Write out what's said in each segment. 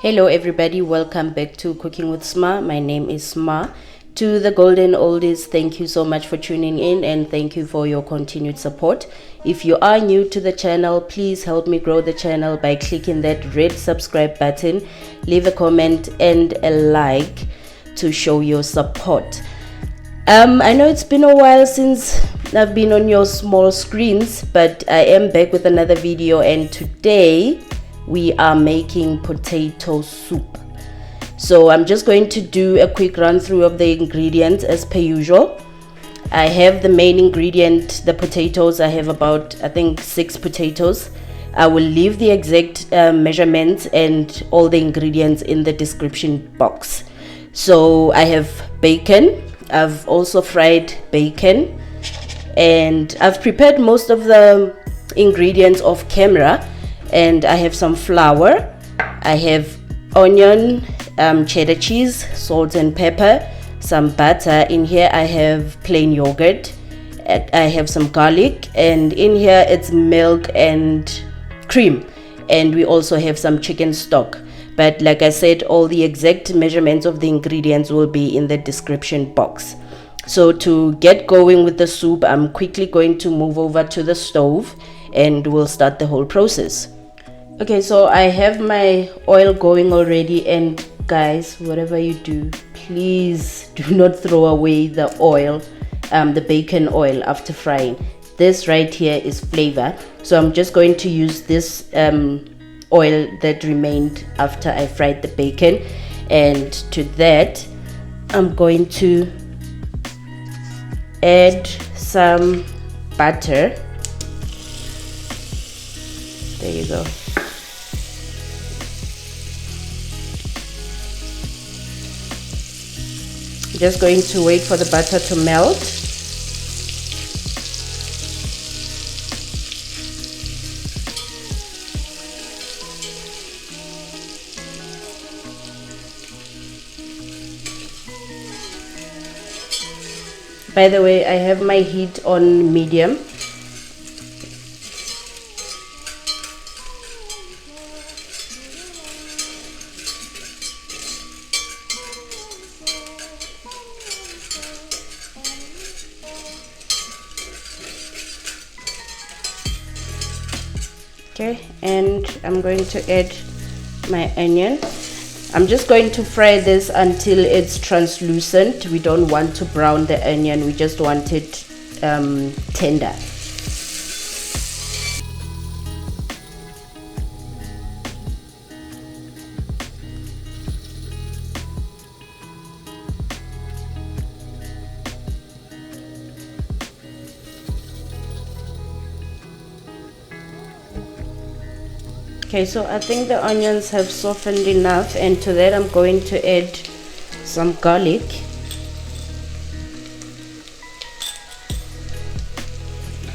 Hello everybody, welcome back to Cooking with Sma. My name is Sma. To the golden oldies, thank you so much for tuning in and thank you for your continued support. If you are new to the channel, please help me grow the channel by clicking that red subscribe button, leave a comment and a like to show your support. I know it's been a while since I've been on your small screens, but I am back with another video, and today we are making potato soup. So I'm just going to do a quick run through of the ingredients as per usual. I have the main ingredient, the potatoes. I have about, I think, 6 potatoes. I will leave the exact measurements and all the ingredients in the description box. So I have bacon. I've also fried bacon, and I've prepared most of the ingredients off camera. And I have some flour, I have onion, cheddar cheese, salt and pepper, some butter. In here I have plain yogurt, I have some garlic, and in here it's milk and cream, and we also have some chicken stock. But like I said, all the exact measurements of the ingredients will be in the description box. So to get going with the soup, I'm quickly going to move over to the stove and we'll start the whole process. Okay, so I have my oil going already, and guys, whatever you do, please do not throw away the oil, the bacon oil after frying. This right here is flavor, so I'm just going to use this oil that remained after I fried the bacon, and to that I'm going to add some butter. There you go. Just going to wait for the butter to melt. By the way, I have my heat on medium. Okay, and I'm going to add my onion. I'm just going to fry this until it's translucent. We don't want to brown the onion, we just want it tender. Okay, so I think the onions have softened enough, and to that I'm going to add some garlic.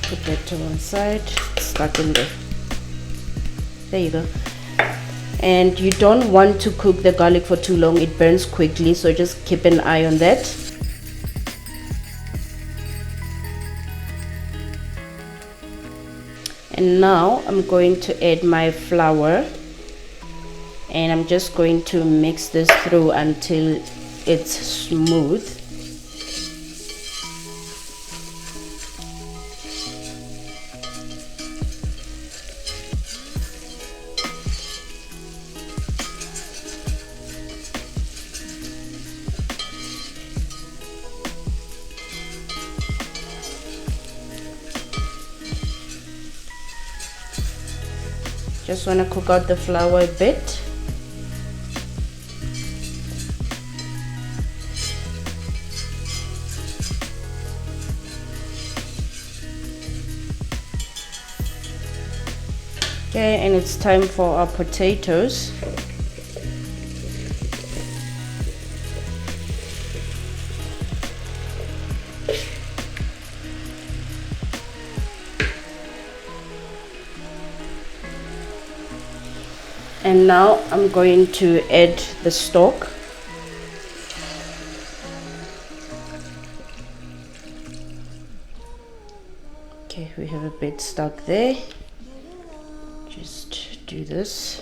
Put that to one side, it's stuck in there. There you go. And you don't want to cook the garlic for too long, it burns quickly, so just keep an eye on that. And now I'm going to add my flour, and I'm just going to mix this through until it's smooth. Just want to cook out the flour a bit. Okay, and it's time for our potatoes. And now I'm going to add the stock. Okay, we have a bit stuck there. Just do this.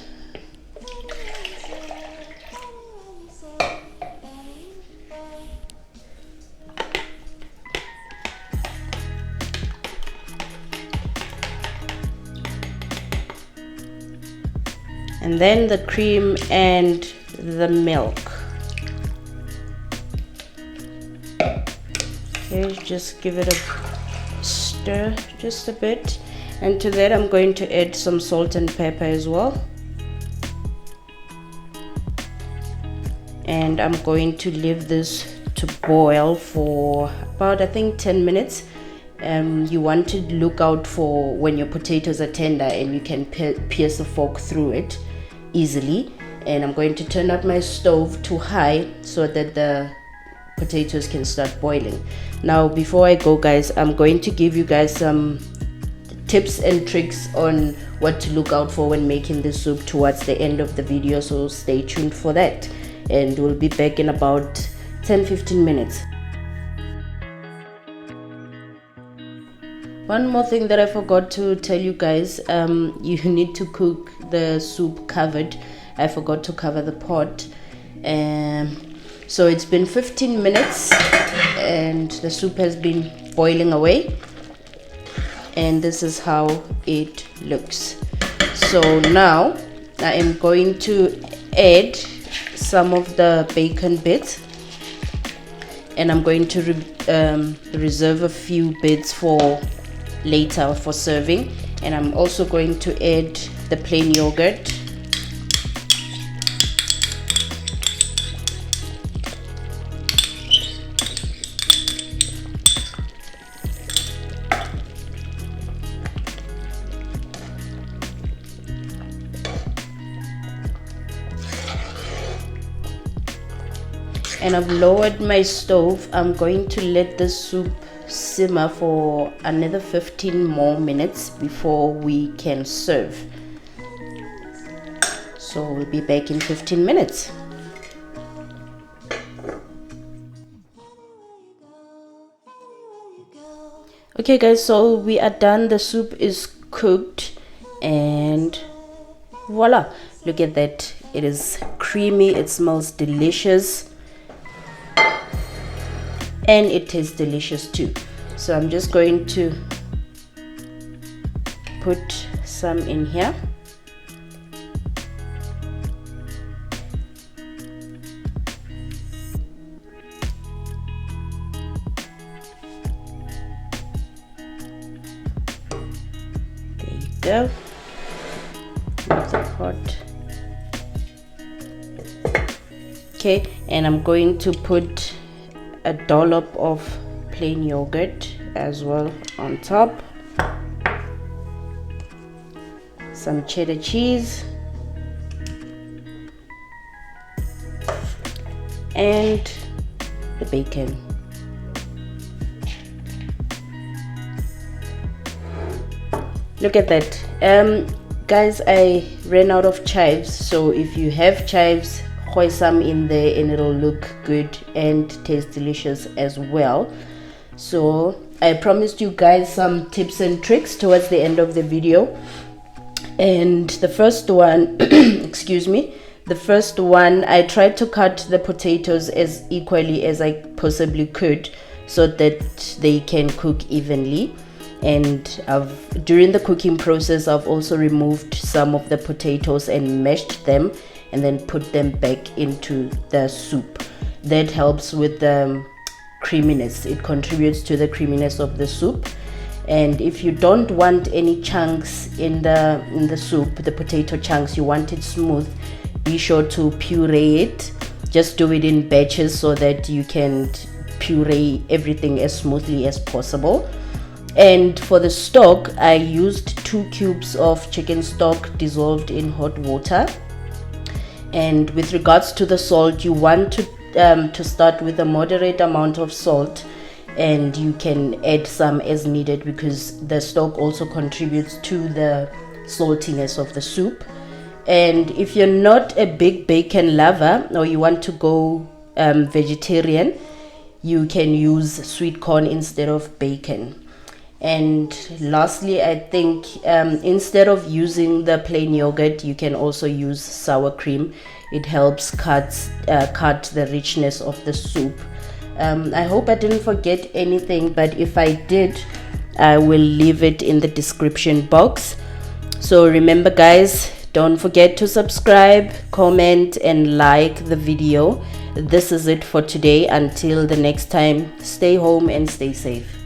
and then the cream and the milk. Okay, just give it a stir just a bit, and to that I'm going to add some salt and pepper as well, and I'm going to leave this to boil for about, I think, 10 minutes. You want to look out for when your potatoes are tender and you can pierce a fork through it easily. And I'm going to turn up my stove to high so that the potatoes can start boiling. Now before I go, guys, I'm going to give you guys some tips and tricks on what to look out for when making this soup towards the end of the video, so stay tuned for that, and we'll be back in about 10-15 minutes. One more thing that I forgot to tell you guys, you need to cook the soup covered. I forgot to cover the pot. So it's been 15 minutes and the soup has been boiling away, and this is how it looks. So now I am going to add some of the bacon bits, and I'm going to reserve a few bits for later for serving. And I'm also going to add the plain yogurt, and I've lowered my stove. I'm going to let the soup simmer for another 15 more minutes before we can serve. So we'll be back in 15 minutes. Okay guys, so we are done. The soup is cooked and voila, look at that. It is creamy, it smells delicious, and it tastes delicious too. So I'm just going to put some in here. There you go. Move the pot. Okay, and I'm going to put a dollop of plain yogurt as well on top, some cheddar cheese, and the bacon. Look at that. Guys, I ran out of chives, so if you have chives, pour some in there and it'll look good and taste delicious as well. So I promised you guys some tips and tricks towards the end of the video, and the first one excuse me, the first one, I tried to cut the potatoes as equally as I possibly could so that they can cook evenly. And during the cooking process, I've also removed some of the potatoes and mashed them and then put them back into the soup. That helps with the creaminess. It contributes to the creaminess of the soup. And if you don't want any chunks in the soup, the potato chunks, you want it smooth, be sure to puree it. Just do it in batches so that you can puree everything as smoothly as possible. And for the stock, I used 2 cubes of chicken stock dissolved in hot water. And with regards to the salt, you want to start with a moderate amount of salt, and you can add some as needed because the stock also contributes to the saltiness of the soup. And if you're not a big bacon lover or you want to go vegetarian, you can use sweet corn instead of bacon. And lastly, I think instead of using the plain yogurt, you can also use sour cream. It helps cut the richness of the soup. I hope I didn't forget anything, but if I did, I will leave it in the description box. So remember guys, Don't forget to subscribe, comment, and like the video. This is it for today. Until the next time, stay home and stay safe.